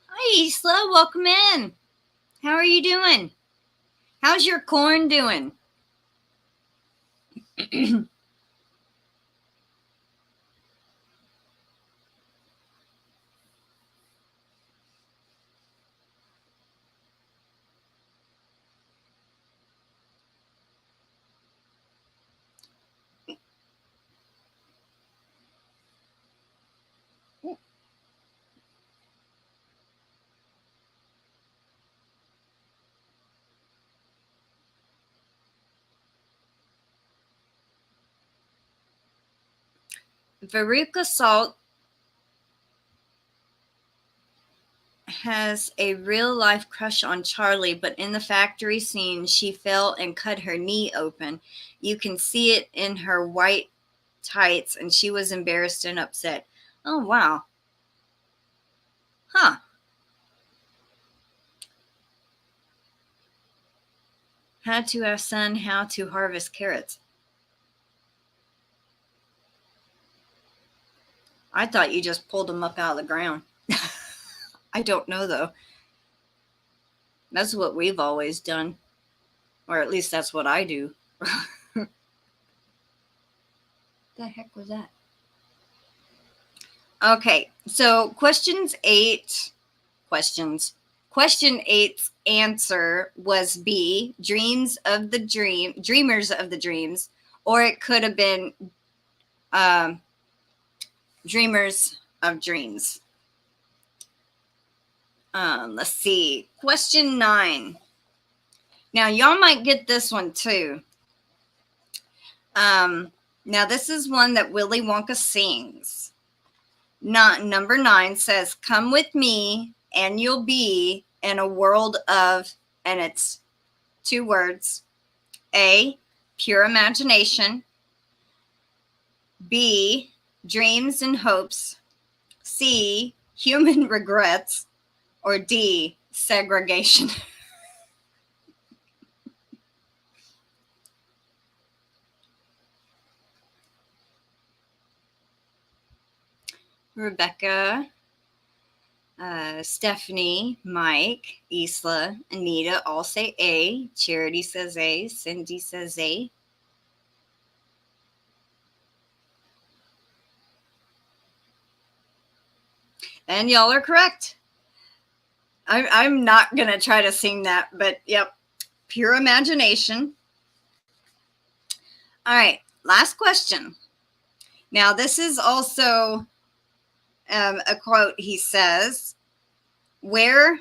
S1: Hi, Isla. Welcome in. How are you doing? How's your corn doing? Veruca Salt has a real life crush on Charlie, but in the factory scene, she fell and cut her knee open. You can see it in her white tights, and she was embarrassed and upset. Oh, wow. Huh. How to ask son how to harvest carrots. I thought you just pulled them up out of the ground. I don't know, though. That's what we've always done. Or at least that's what I do. The heck was that? Okay, so Question 8's answer was B, dreamers of the dreams, or it could have been dreamers of dreams. Let's see. Question 9. Now, y'all might get this one too. Now, this is one that Willy Wonka sings. Number 9 says, come with me and you'll be in a world of, and it's 2 words, A, pure imagination, B, dreams and hopes, C, human regrets, or D, segregation. Rebecca, Stephanie, Mike, Isla, Anita all say A. Charity says A. Cindy says A. And y'all are correct. I'm not going to try to sing that, but yep, pure imagination. All right, last question. Now, this is also a quote. He says, where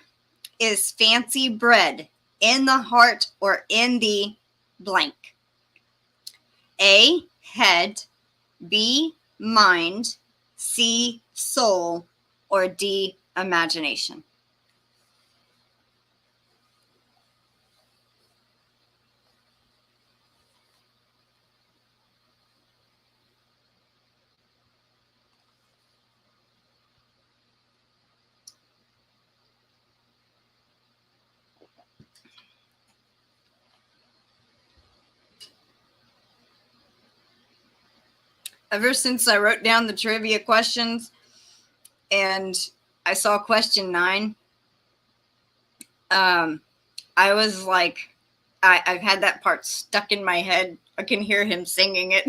S1: is fancy bread? In the heart or in the blank? A, head, B, mind, C, soul, or D, imagination? Ever since I wrote down the trivia questions and I saw question 9, I was like, I've had that part stuck in my head. I can hear him singing it.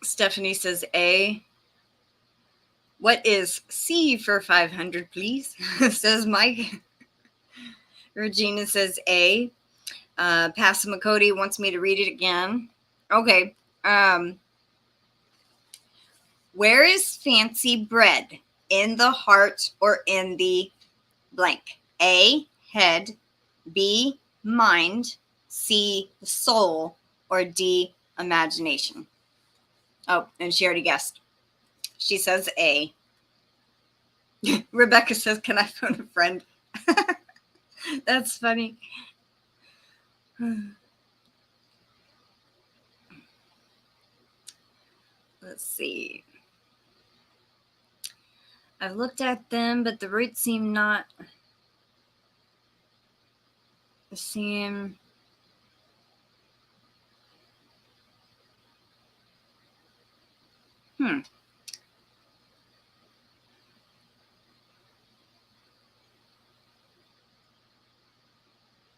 S1: Stephanie says A. What is C for 500, please? Says Mike. Regina says A. Passamaquoddy wants me to read it again. Okay. Where is fancy bread? In the heart or in the blank? A, head, B, mind, C, soul, or D, imagination? Oh, and she already guessed. She says A. Rebecca says, can I phone a friend? That's funny. Let's see. I've looked at them, but the roots seem not seem.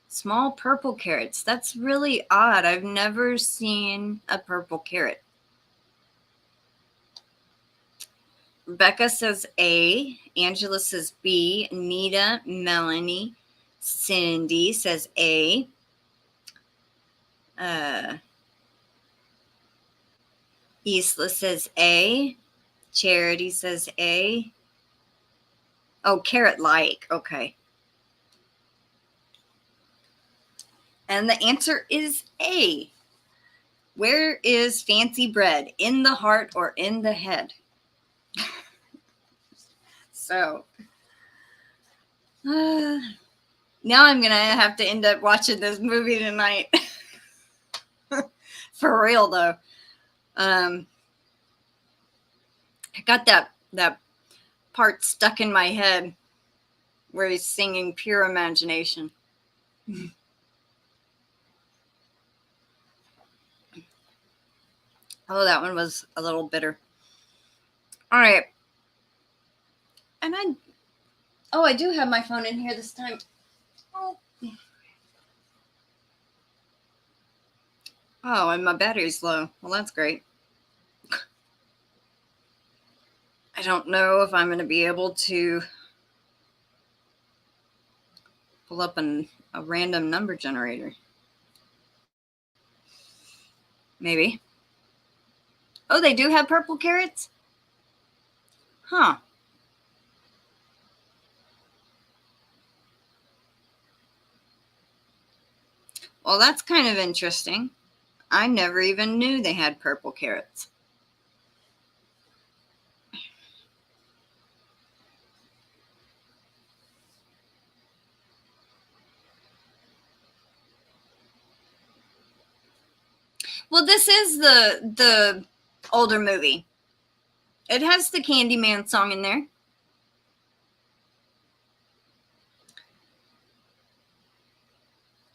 S1: Small purple carrots. That's really odd. I've never seen a purple carrot. Rebecca says A. Angela says B. Anita, Melanie, Cindy says A. Isla says A. Charity says A. Oh, carrot-like. Okay. And the answer is A. Where is fancy bread? In the heart or in the head? So, now I'm going to have to end up watching this movie tonight. For real, though. I got that part stuck in my head where he's singing Pure Imagination. Oh, that one was a little bitter. All right. And I do have my phone in here this time. Oh, and my battery's low. Well, that's great. I don't know if I'm going to be able to pull up a random number generator. Maybe. Oh, they do have purple carrots? Huh. Well, that's kind of interesting. I never even knew they had purple carrots. Well, this is the older movie. It has the Candyman song in there.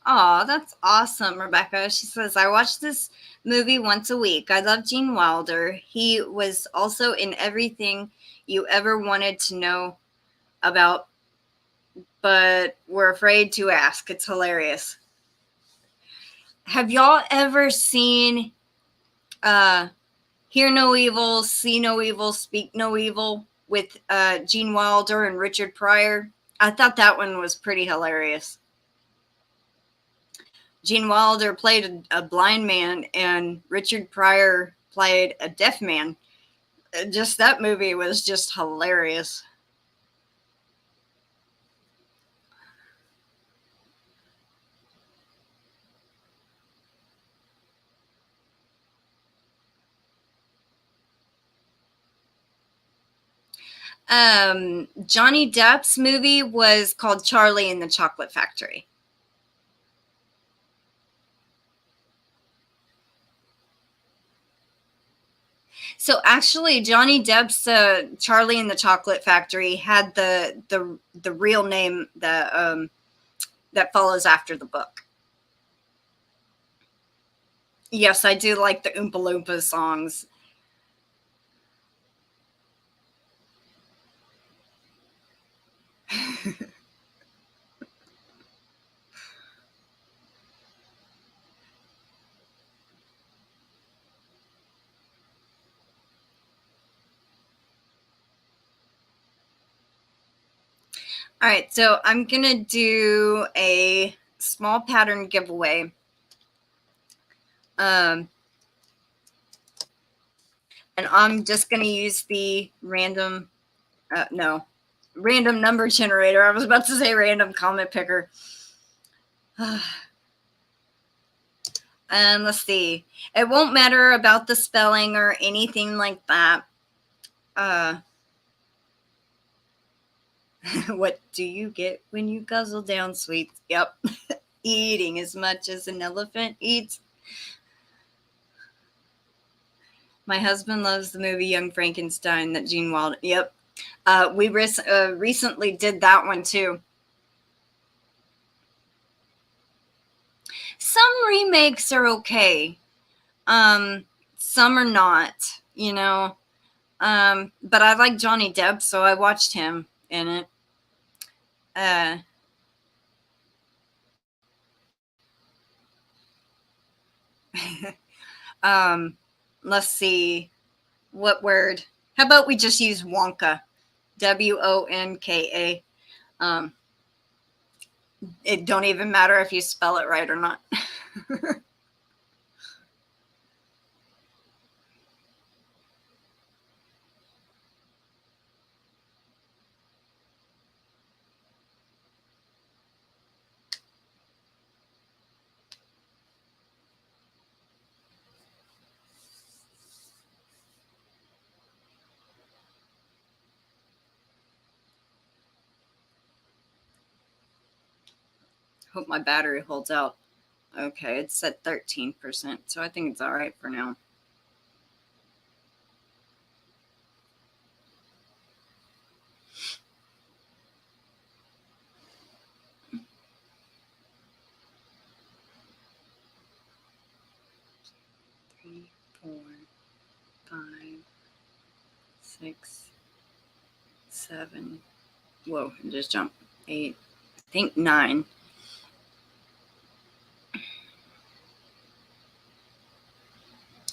S1: Oh, that's awesome, Rebecca. She says, I watch this movie once a week. I love Gene Wilder. He was also in everything you ever wanted to know about, but were afraid to ask. It's hilarious. Have y'all ever seen Hear No Evil, See No Evil, Speak No Evil with Gene Wilder and Richard Pryor? I thought that one was pretty hilarious. Gene Wilder played a blind man and Richard Pryor played a deaf man. Just that movie was just hilarious. Johnny Depp's movie was called Charlie and the Chocolate Factory. So actually, Johnny Depp's Charlie and the Chocolate Factory had the real name that follows after the book. Yes, I do like the Oompa Loompa songs. All right, so I'm going to do a small pattern giveaway. And I'm just going to use the random number generator. I was about to say random comment picker. And let's see. It won't matter about the spelling or anything like that. What do you get when you guzzle down sweets? Yep. Eating as much as an elephant eats. My husband loves the movie Young Frankenstein that Gene Wilder. Yep. We recently did that one too. Some remakes are okay. Some are not, you know. But I like Johnny Depp, so I watched him in it. Let's see. What word? How about we just use Wonka? Wonka. It don't even matter if you spell it right or not. Hope my battery holds out. Okay, it's at 13%, so I think it's all right for now. 3, 4, 5, 6, 7. Whoa, I just jumped. 8, I think 9.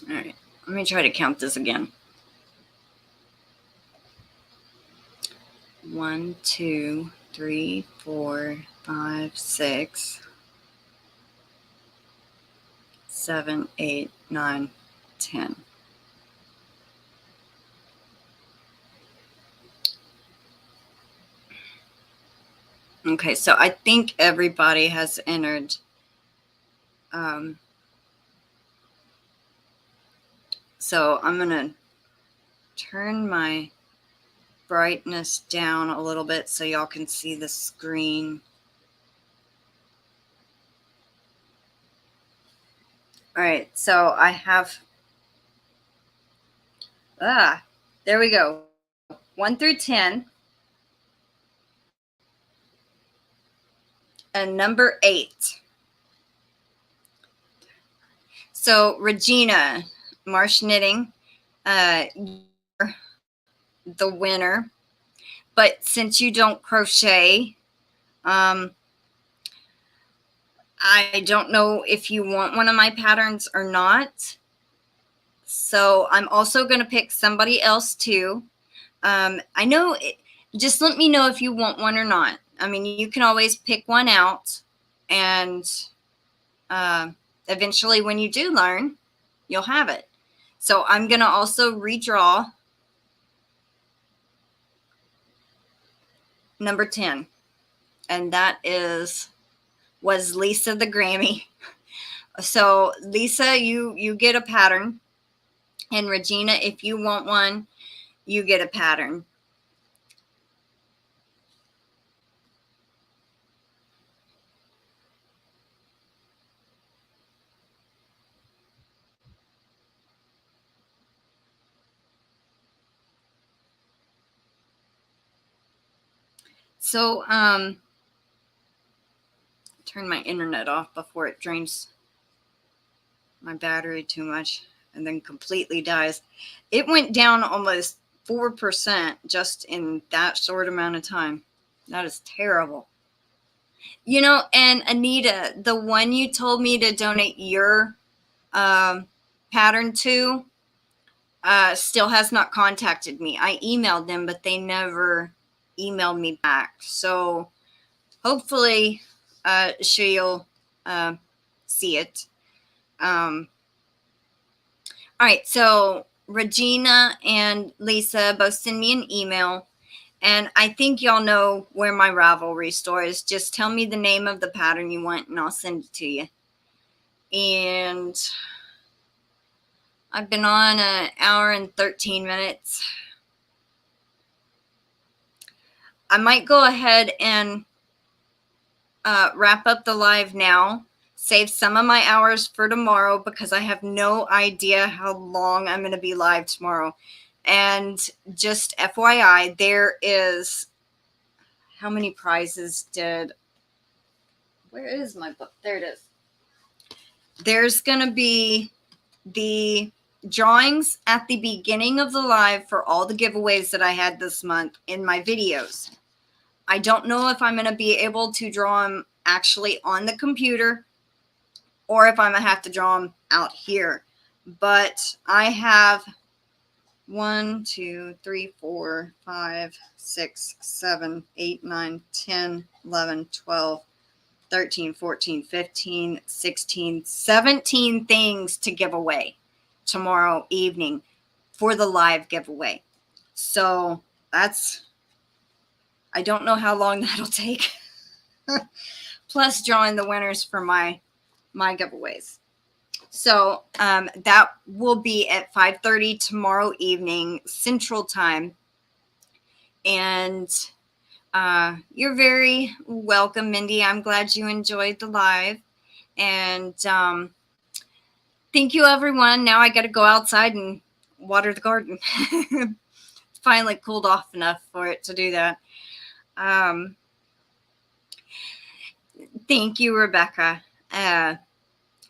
S1: All right, let me try to count this again. 1, 2, 3, 4, 5, 6, 7, 8, 9, 10. Okay, so I think everybody has entered. So I'm going to turn my brightness down a little bit so y'all can see the screen. All right, so I have, there we go. 1 through 10. And number 8. So Regina, Marsh Knitting, you're the winner. But since you don't crochet, I don't know if you want one of my patterns or not. So I'm also going to pick somebody else too. I know, just let me know if you want one or not. I mean, you can always pick one out, and eventually when you do learn, you'll have it. So I'm going to also redraw number 10. And that was Lisa the Grammy. So Lisa, you get a pattern. And Regina, if you want one, you get a pattern. So turn my internet off before it drains my battery too much and then completely dies. It went down almost 4% just in that short amount of time. That is terrible. You know, and Anita, the one you told me to donate your pattern to still has not contacted me. I emailed them, but they never emailed me back. So hopefully she'll see it. All right, so Regina and Lisa both send me an email, and I think y'all know where my Ravelry store is. Just tell me the name of the pattern you want, and I'll send it to you. And I've been on an hour and 13 minutes. I might go ahead and wrap up the live now. Save some of my hours for tomorrow because I have no idea how long I'm going to be live tomorrow. And just FYI, there is, how many prizes did, where is my book? There it is. There's going to be the drawings at the beginning of the live for all the giveaways that I had this month in my videos. I don't know if I'm going to be able to draw them actually on the computer or if I'm going to have to draw them out here. But I have 1, 2, 3, 4, 5, 6, 7, 8, 9, 10, 11, 12, 13, 14, 15, 16, 17 things to give away tomorrow evening for the live giveaway. So that's, I don't know how long that'll take. Plus drawing the winners for my giveaways. So that will be at 5:30 tomorrow evening Central Time. And you're very welcome, Mindy. I'm glad you enjoyed the live. And thank you, everyone. Now I got to go outside and water the garden. It's finally cooled off enough for it to do that. Thank you, Rebecca.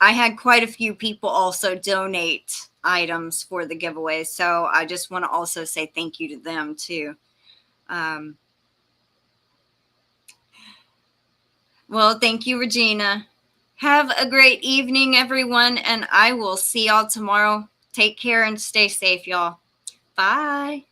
S1: I had quite a few people also donate items for the giveaway, so I just want to also say thank you to them too. Well, thank you, Regina. Have a great evening, everyone, and I will see y'all tomorrow. Take care and stay safe, y'all. Bye.